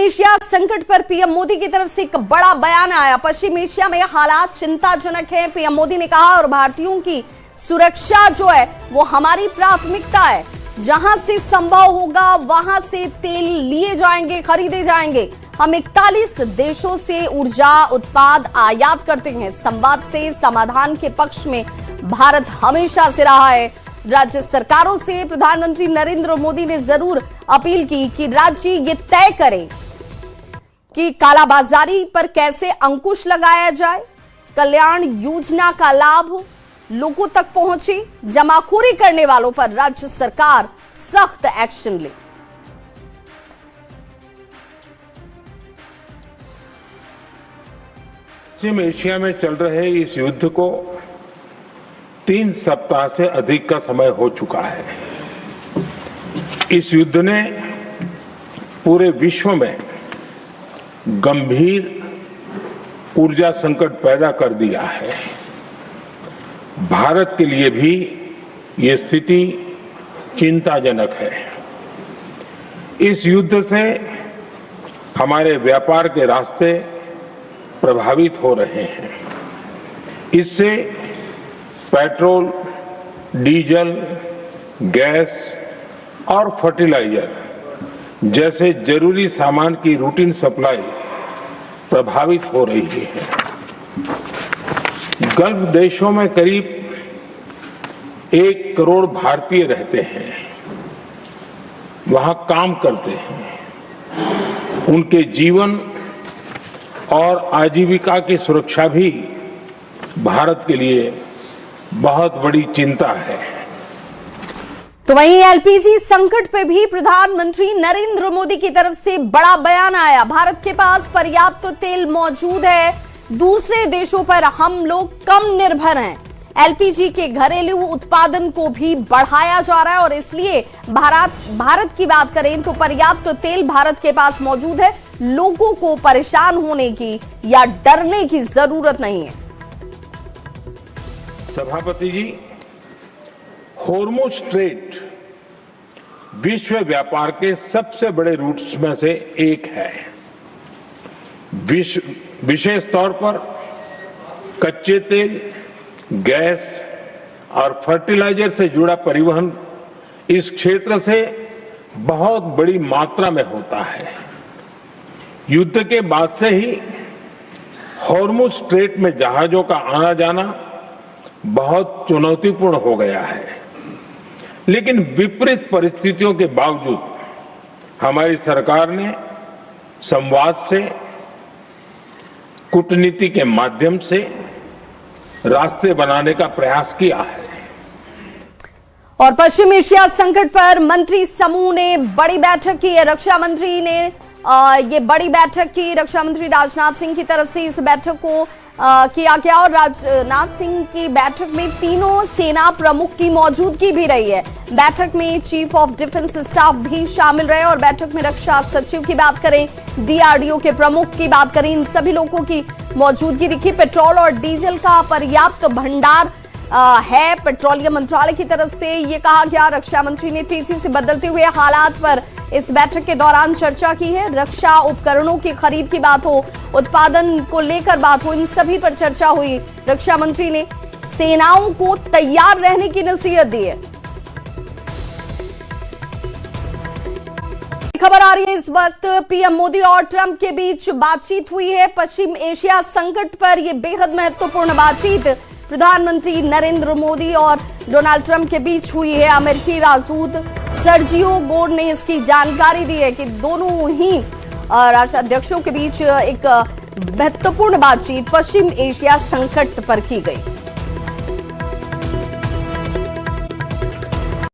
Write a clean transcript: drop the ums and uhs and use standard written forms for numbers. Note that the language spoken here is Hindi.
एशिया संकट पर पीएम मोदी की तरफ से एक बड़ा बयान आया। पश्चिम एशिया में हालात चिंताजनक हैं। पीएम मोदी ने कहा और भारतीयों की सुरक्षा जो है वो हमारी प्राथमिकता है। जहां से संभव होगा वहां से तेल लिए जाएंगे, खरीदे जाएंगे। हम 41 देशों से ऊर्जा उत्पाद आयात करते हैं। संवाद से समाधान के पक्ष में भारत हमेशा से रहा है। राज्य सरकारों से प्रधानमंत्री नरेंद्र मोदी ने जरूर अपील की कि राज्य ये तय करें कि कालाबाजारी पर कैसे अंकुश लगाया जाए, कल्याण योजना का लाभ लोगों तक पहुंचे, जमाखोरी करने वालों पर राज्य सरकार सख्त एक्शन ले। पश्चिम एशिया में चल रहे इस युद्ध को 3 सप्ताह से अधिक का समय हो चुका है। इस युद्ध ने पूरे विश्व में गंभीर ऊर्जा संकट पैदा कर दिया है। भारत के लिए भी ये स्थिति चिंताजनक है। इस युद्ध से हमारे व्यापार के रास्ते प्रभावित हो रहे हैं। इससे पेट्रोल, डीजल, गैस और फर्टिलाइजर जैसे जरूरी सामान की रूटीन सप्लाई प्रभावित हो रही है। गल्फ देशों में करीब 1 करोड़ भारतीय रहते हैं, वहां काम करते हैं। उनके जीवन और आजीविका की सुरक्षा भी भारत के लिए बहुत बड़ी चिंता है। तो वहीं एलपीजी संकट पे भी प्रधानमंत्री नरेंद्र मोदी की तरफ से बड़ा बयान आया। भारत के पास पर्याप्त तेल मौजूद है, दूसरे देशों पर हम लोग कम निर्भर हैं। एलपीजी के घरेलू उत्पादन को भी बढ़ाया जा रहा है और इसलिए भारत की बात करें तो पर्याप्त तेल भारत के पास मौजूद है। लोगों को परेशान होने की या डरने की जरूरत नहीं है। सभापति जी, होर्मुज स्ट्रेट विश्व व्यापार के सबसे बड़े रूट्स में से एक है। विशेष तौर पर कच्चे तेल, गैस और फर्टिलाइजर से जुड़ा परिवहन इस क्षेत्र से बहुत बड़ी मात्रा में होता है। युद्ध के बाद से ही होर्मुज स्ट्रेट में जहाजों का आना जाना बहुत चुनौतीपूर्ण हो गया है। लेकिन विपरीत परिस्थितियों के बावजूद हमारी सरकार ने संवाद से, कूटनीति के माध्यम से रास्ते बनाने का प्रयास किया है। और पश्चिम एशिया संकट पर मंत्री समूह ने बड़ी बैठक की है। रक्षा मंत्री ने ये बड़ी बैठक की। रक्षा मंत्री राजनाथ सिंह की तरफ से इस बैठक को किया गया और राजनाथ सिंह की बैठक में तीनों सेना प्रमुख की मौजूदगी भी रही है। बैठक में चीफ ऑफ डिफेंस स्टाफ भी शामिल रहे और बैठक में रक्षा सचिव की बात करें, डीआरडीओ के प्रमुख की बात करें, इन सभी लोगों की मौजूदगी दिखी। पेट्रोल और डीजल का पर्याप्त भंडार है। पेट्रोलियम मंत्रालय की तरफ से ये कहा गया। रक्षा मंत्री ने तेजी से बदलते हुए हालात पर इस बैठक के दौरान चर्चा की है। रक्षा उपकरणों की खरीद की बात हो, उत्पादन को लेकर बात हो, इन सभी पर चर्चा हुई। रक्षा मंत्री ने सेनाओं को तैयार रहने की नसीहत दी है। खबर आ रही है इस वक्त पीएम मोदी और ट्रंप के बीच बातचीत हुई है। पश्चिम एशिया संकट पर यह बेहद महत्वपूर्ण बातचीत प्रधानमंत्री नरेंद्र मोदी और डोनाल्ड ट्रंप के बीच हुई है। अमेरिकी राजदूत सर्जियो गोर ने इसकी जानकारी दी है कि दोनों ही राष्ट्राध्यक्षों के बीच एक महत्वपूर्ण बातचीत पश्चिम एशिया संकट पर की गई।